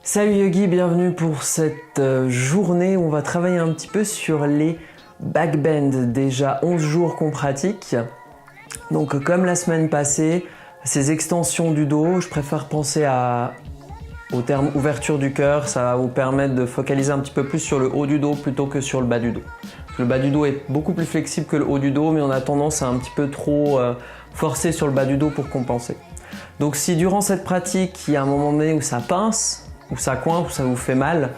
Salut Yogi, bienvenue pour cette journée où on va travailler un petit peu sur les backbends. Déjà 11 jours qu'on pratique. Donc comme la semaine passée, ces extensions du dos, je préfère penser au terme ouverture du cœur. Ça va vous permettre de focaliser un petit peu plus sur le haut du dos plutôt que sur le bas du dos. Le bas du dos est beaucoup plus flexible que le haut du dos, mais on a tendance à un petit peu trop forcer sur le bas du dos pour compenser. Donc si durant cette pratique, il y a un moment donné où ça pince, où ça coince, où ça vous fait mal,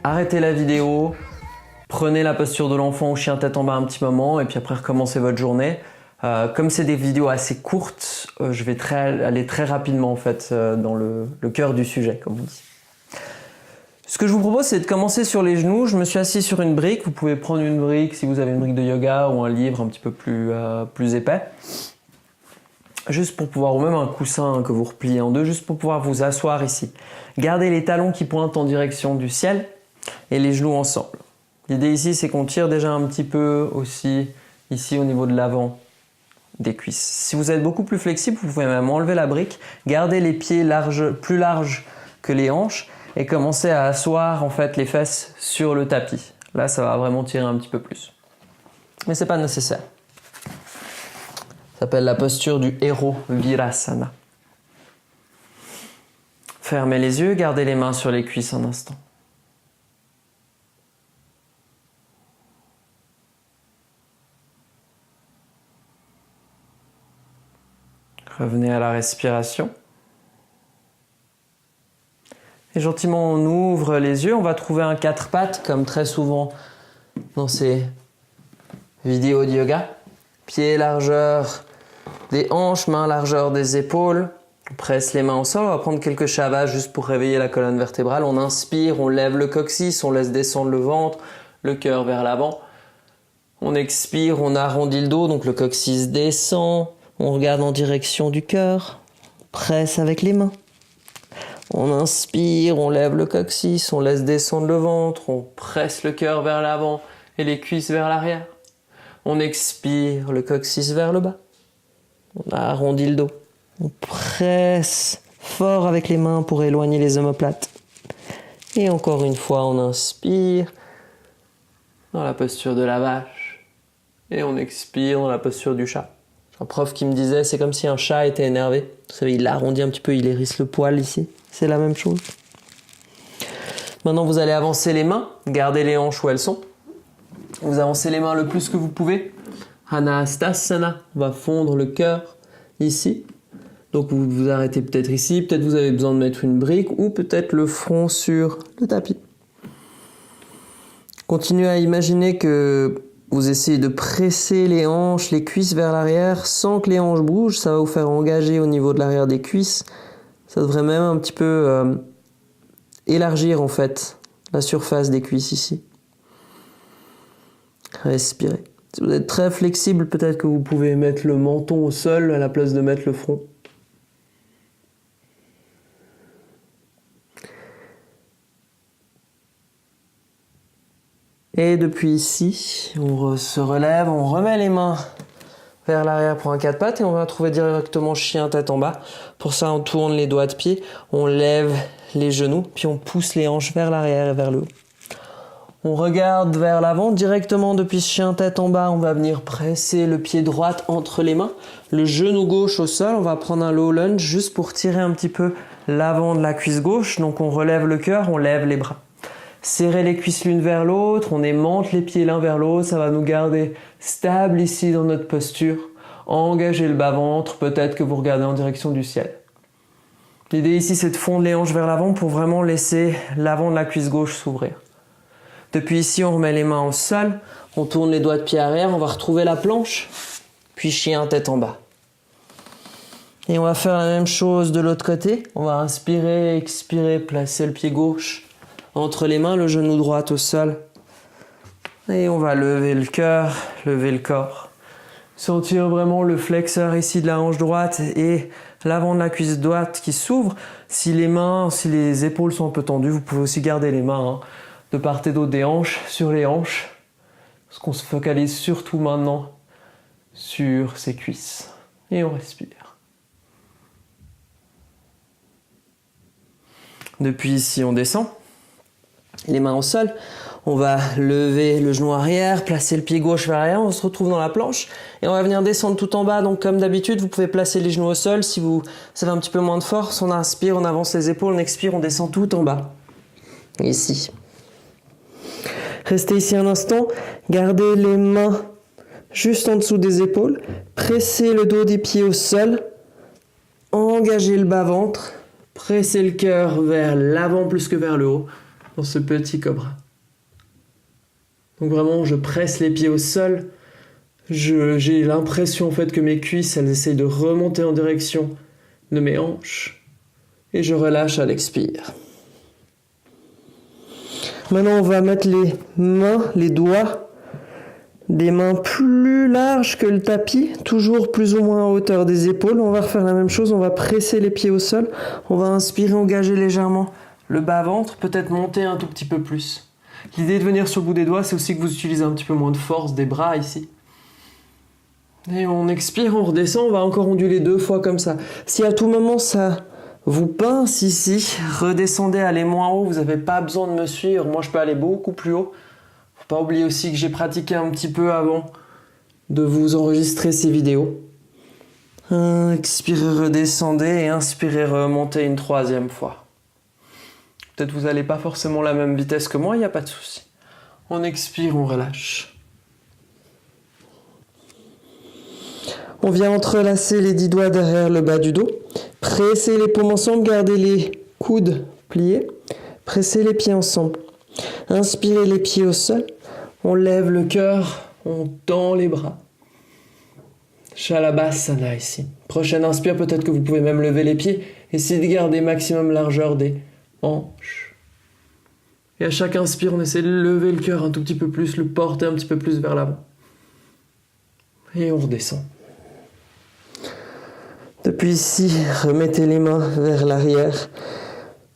arrêtez la vidéo, prenez la posture de l'enfant ou chien tête en bas un petit moment et puis après recommencez votre journée. Comme c'est des vidéos assez courtes, je vais aller très rapidement en fait dans le cœur du sujet, comme on dit. Ce que je vous propose, c'est de commencer sur les genoux. Je me suis assis sur une brique. Vous pouvez prendre une brique si vous avez une brique de yoga ou un livre un petit peu plus épais. Juste pour pouvoir, ou même un coussin que vous repliez en deux, juste pour pouvoir vous asseoir ici. Gardez les talons qui pointent en direction du ciel et les genoux ensemble. L'idée ici, c'est qu'on tire déjà un petit peu aussi ici au niveau de l'avant des cuisses. Si vous êtes beaucoup plus flexible, vous pouvez même enlever la brique, garder les pieds plus larges que les hanches et commencer à asseoir en fait les fesses sur le tapis. Là, ça va vraiment tirer un petit peu plus. Mais c'est pas nécessaire. Ça s'appelle la posture du héros Virasana. Fermez les yeux, gardez les mains sur les cuisses un instant. Revenez à la respiration. Et gentiment, on ouvre les yeux. On va trouver un 4 pattes, comme très souvent dans ces vidéos de yoga. Pieds largeur des hanches, mains largeur des épaules. On presse les mains au sol. On va prendre quelques shavas juste pour réveiller la colonne vertébrale. On inspire, on lève le coccyx, on laisse descendre le ventre, le cœur vers l'avant. On expire, on arrondit le dos, donc le coccyx descend. On regarde en direction du cœur. On presse avec les mains. On inspire, on lève le coccyx, on laisse descendre le ventre, on presse le cœur vers l'avant et les cuisses vers l'arrière. On expire, le coccyx vers le bas. On arrondit le dos. On presse fort avec les mains pour éloigner les omoplates. Et encore une fois, on inspire dans la posture de la vache. Et on expire dans la posture du chat. J'ai un prof qui me disait, c'est comme si un chat était énervé. Vous savez, il arrondit un petit peu, il hérisse le poil ici. C'est la même chose. Maintenant, vous allez avancer les mains. Gardez les hanches où elles sont. Vous avancez les mains le plus que vous pouvez. Anastasana. On va fondre le cœur ici. Donc vous vous arrêtez peut-être ici. Peut-être vous avez besoin de mettre une brique ou peut-être le front sur le tapis. Continuez à imaginer que vous essayez de presser les hanches, les cuisses vers l'arrière sans que les hanches bougent. Ça va vous faire engager au niveau de l'arrière des cuisses. Ça devrait même un petit peu élargir en fait la surface des cuisses ici. Respirez. Si vous êtes très flexible, peut-être que vous pouvez mettre le menton au sol à la place de mettre le front. Et depuis ici, on se relève, on remet les mains vers l'arrière pour un 4 pattes et on va trouver directement chien tête en bas. Pour ça, on tourne les doigts de pied, on lève les genoux, puis on pousse les hanches vers l'arrière et vers le haut. On regarde vers l'avant, directement depuis ce chien tête en bas, on va venir presser le pied droit entre les mains, le genou gauche au sol, on va prendre un low lunge juste pour tirer un petit peu l'avant de la cuisse gauche. Donc on relève le cœur, on lève les bras. Serrez les cuisses l'une vers l'autre, on aimante les pieds l'un vers l'autre, ça va nous garder stable ici dans notre posture. Engagez le bas-ventre, peut-être que vous regardez en direction du ciel. L'idée ici, c'est de fondre les hanches vers l'avant pour vraiment laisser l'avant de la cuisse gauche s'ouvrir. Depuis ici, on remet les mains au sol, on tourne les doigts de pied arrière, on va retrouver la planche, puis chien tête en bas. Et on va faire la même chose de l'autre côté. On va inspirer, expirer, placer le pied gauche entre les mains, le genou droit au sol. Et on va lever le cœur, lever le corps. Sentir vraiment le flexeur ici de la hanche droite et l'avant de la cuisse droite qui s'ouvre. Si les épaules sont un peu tendues, vous pouvez aussi garder les mains de part et d'autre des hanches, sur les hanches. Parce qu'on se focalise surtout maintenant sur ses cuisses. Et on respire. Depuis ici, on descend. Les mains au sol. On va lever le genou arrière, placer le pied gauche vers l'arrière. On se retrouve dans la planche. Et on va venir descendre tout en bas. Donc comme d'habitude, vous pouvez placer les genoux au sol. Si vous avez un petit peu moins de force, on inspire, on avance les épaules. On expire, on descend tout en bas. Ici. Restez ici un instant. Gardez les mains juste en dessous des épaules. Pressez le dos des pieds au sol. Engagez le bas-ventre. Pressez le cœur vers l'avant plus que vers le haut dans ce petit cobra. Donc vraiment, je presse les pieds au sol. J'ai l'impression en fait que mes cuisses, elles essayent de remonter en direction de mes hanches. Et je relâche à l'expire. Maintenant, on va mettre les mains, les doigts, des mains plus larges que le tapis, toujours plus ou moins à hauteur des épaules. On va refaire la même chose, on va presser les pieds au sol. On va inspirer, engager légèrement le bas-ventre, peut-être monter un tout petit peu plus. L'idée de venir sur le bout des doigts, c'est aussi que vous utilisez un petit peu moins de force des bras ici. Et on expire, on redescend, on va encore onduler 2 fois comme ça. Si à tout moment ça vous pince ici, redescendez, allez moins haut, vous n'avez pas besoin de me suivre. Moi, je peux aller beaucoup plus haut. Faut pas oublier aussi que j'ai pratiqué un petit peu avant de vous enregistrer ces vidéos. Expirez, redescendez et inspirez, remontez une 3e fois. Peut-être vous n'allez pas forcément la même vitesse que moi, il n'y a pas de souci. On expire, on relâche. On vient entrelacer les 10 doigts derrière le bas du dos. Pressez les paumes ensemble, gardez les coudes pliés. Pressez les pieds ensemble. Inspirez les pieds au sol. On lève le cœur, on tend les bras. Shalabhasana ici. Prochaine inspire, peut-être que vous pouvez même lever les pieds. Essayez de garder maximum largeur des hanches. Et à chaque inspire, on essaie de lever le cœur un tout petit peu plus, le porter un petit peu plus vers l'avant. Et on redescend. Depuis ici, remettez les mains vers l'arrière.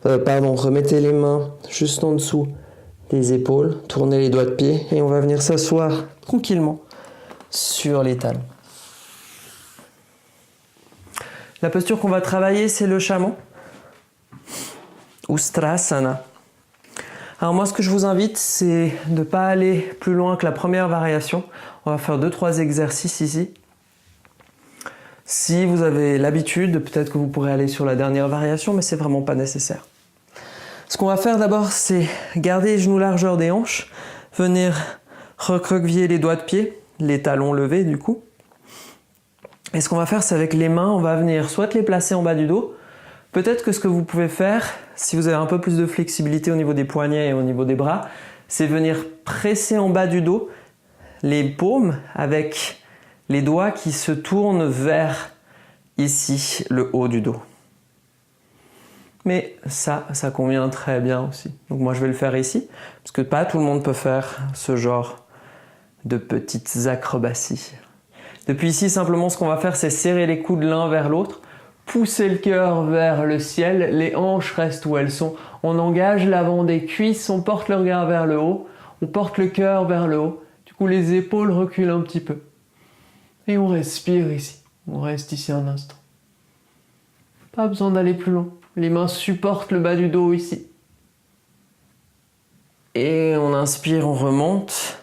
Remettez les mains juste en dessous des épaules. Tournez les doigts de pied et on va venir s'asseoir tranquillement sur les talons. La posture qu'on va travailler, c'est le chameau. Ustrasana. Alors moi, ce que je vous invite, c'est de ne pas aller plus loin que la première variation. On va faire 2-3 exercices ici. Si vous avez l'habitude, peut-être que vous pourrez aller sur la dernière variation, mais c'est vraiment pas nécessaire. Ce qu'on va faire d'abord, c'est garder les genoux largeur des hanches, venir recroqueviller les doigts de pied, les talons levés du coup. Et ce qu'on va faire, c'est avec les mains, on va venir soit les placer en bas du dos. Peut-être que ce que vous pouvez faire, si vous avez un peu plus de flexibilité au niveau des poignets et au niveau des bras, c'est venir presser en bas du dos les paumes avec les doigts qui se tournent vers ici, le haut du dos. Mais ça convient très bien aussi. Donc moi je vais le faire ici, parce que pas tout le monde peut faire ce genre de petites acrobaties. Depuis ici, simplement ce qu'on va faire, c'est serrer les coudes l'un vers l'autre, pousser le cœur vers le ciel, les hanches restent où elles sont, on engage l'avant des cuisses, on porte le regard vers le haut, on porte le cœur vers le haut, du coup les épaules reculent un petit peu. Et on respire ici, on reste ici un instant. Pas besoin d'aller plus loin. Les mains supportent le bas du dos ici. Et on inspire, on remonte.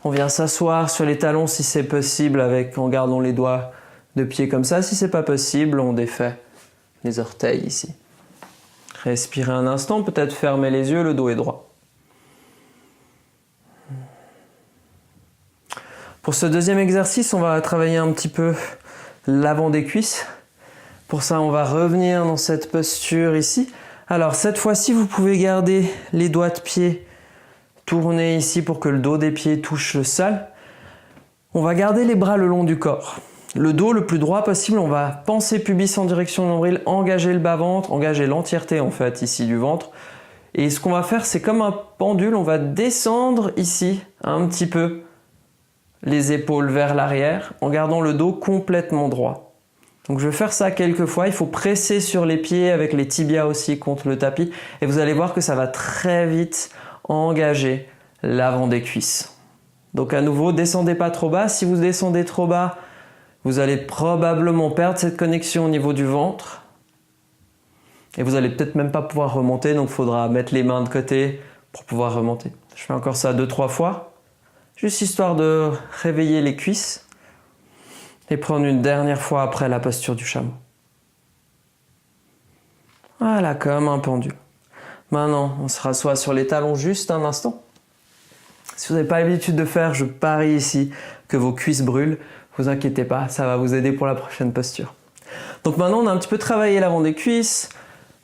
On vient s'asseoir sur les talons si c'est possible en gardant les doigts de pied comme ça. Si c'est pas possible, on défait les orteils ici. Respirez un instant, peut-être fermez les yeux, le dos est droit. Pour ce deuxième exercice, on va travailler un petit peu l'avant des cuisses. Pour ça, on va revenir dans cette posture ici. Alors, cette fois-ci, vous pouvez garder les doigts de pied tournés ici pour que le dos des pieds touche le sol. On va garder les bras le long du corps. Le dos le plus droit possible, on va penser pubis en direction de nombril, engager le bas-ventre, engager l'entièreté en fait ici du ventre. Et ce qu'on va faire, c'est comme un pendule, on va descendre ici un petit peu les épaules vers l'arrière en gardant le dos complètement droit. Donc je vais faire ça quelques fois, il faut presser sur les pieds avec les tibias aussi contre le tapis et vous allez voir que ça va très vite engager l'avant des cuisses. Donc à nouveau, descendez pas trop bas, si vous descendez trop bas, Vous allez probablement perdre cette connexion au niveau du ventre. Et vous allez peut-être même pas pouvoir remonter, donc il faudra mettre les mains de côté pour pouvoir remonter. Je fais encore ça 2-3 fois, juste histoire de réveiller les cuisses et prendre une dernière fois après la posture du chameau. Voilà, comme un pendu. Maintenant, on se rassoit sur les talons juste un instant. Si vous n'avez pas l'habitude de faire, je parie ici que vos cuisses brûlent. Vous inquiétez pas, ça va vous aider pour la prochaine posture. Donc maintenant, on a un petit peu travaillé l'avant des cuisses.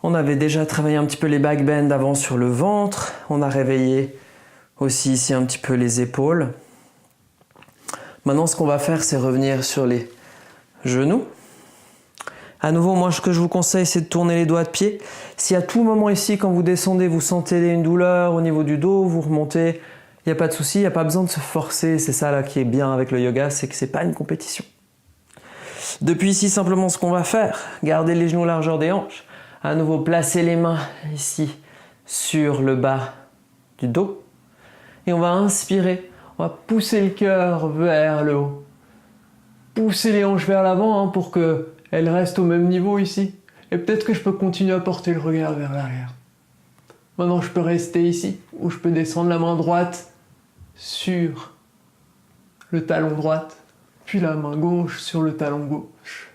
On avait déjà travaillé un petit peu les back bends avant sur le ventre. On a réveillé aussi ici un petit peu les épaules. Maintenant, ce qu'on va faire, c'est revenir sur les genoux. À nouveau, moi, ce que je vous conseille, c'est de tourner les doigts de pied. Si à tout moment ici, quand vous descendez, vous sentez une douleur au niveau du dos, vous remontez, il n'y a pas de souci, il n'y a pas besoin de se forcer. C'est ça là qui est bien avec le yoga, c'est que ce n'est pas une compétition. Depuis ici, simplement ce qu'on va faire, garder les genoux largeur des hanches. À nouveau, placer les mains ici sur le bas du dos. Et on va inspirer, on va pousser le cœur vers le haut. Pousser les hanches vers l'avant pour qu'elles restent au même niveau ici. Et peut-être que je peux continuer à porter le regard vers l'arrière. Maintenant, je peux rester ici, ou je peux descendre la main droite sur le talon droit, puis la main gauche sur le talon gauche.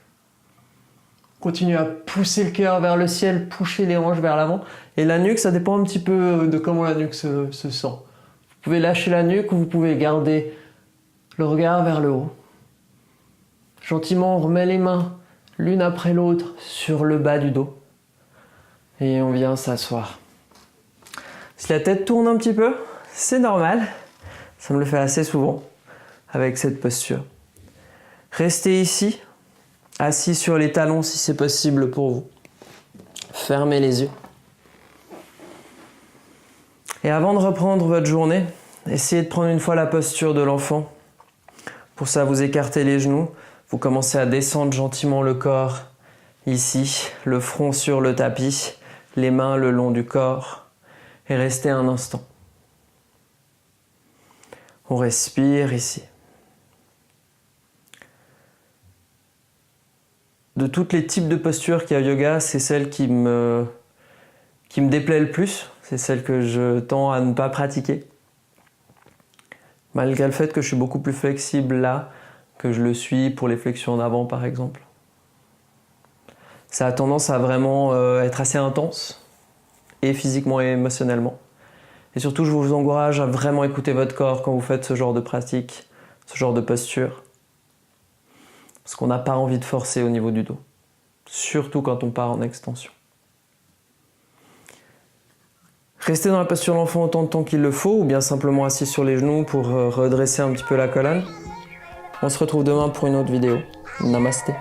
Continuez à pousser le cœur vers le ciel, pousser les hanches vers l'avant. Et la nuque, ça dépend un petit peu de comment la nuque se sent. Vous pouvez lâcher la nuque ou vous pouvez garder le regard vers le haut. Gentiment, on remet les mains l'une après l'autre sur le bas du dos. Et on vient s'asseoir. Si la tête tourne un petit peu, c'est normal. Ça me le fait assez souvent avec cette posture. Restez ici, assis sur les talons si c'est possible pour vous. Fermez les yeux. Et avant de reprendre votre journée, essayez de prendre une fois la posture de l'enfant. Pour ça, vous écartez les genoux. Vous commencez à descendre gentiment le corps ici, le front sur le tapis, les mains le long du corps. Et restez un instant. On respire ici. De tous les types de postures qu'il y a au yoga, c'est celle qui me déplaît le plus. C'est celle que je tends à ne pas pratiquer. Malgré le fait que je suis beaucoup plus flexible là que je le suis pour les flexions en avant par exemple. Ça a tendance à vraiment être assez intense, et physiquement et émotionnellement. Et surtout, je vous encourage à vraiment écouter votre corps quand vous faites ce genre de pratique, ce genre de posture. Parce qu'on n'a pas envie de forcer au niveau du dos. Surtout quand on part en extension. Restez dans la posture de l'enfant autant de temps qu'il le faut, ou bien simplement assis sur les genoux pour redresser un petit peu la colonne. On se retrouve demain pour une autre vidéo. Namasté.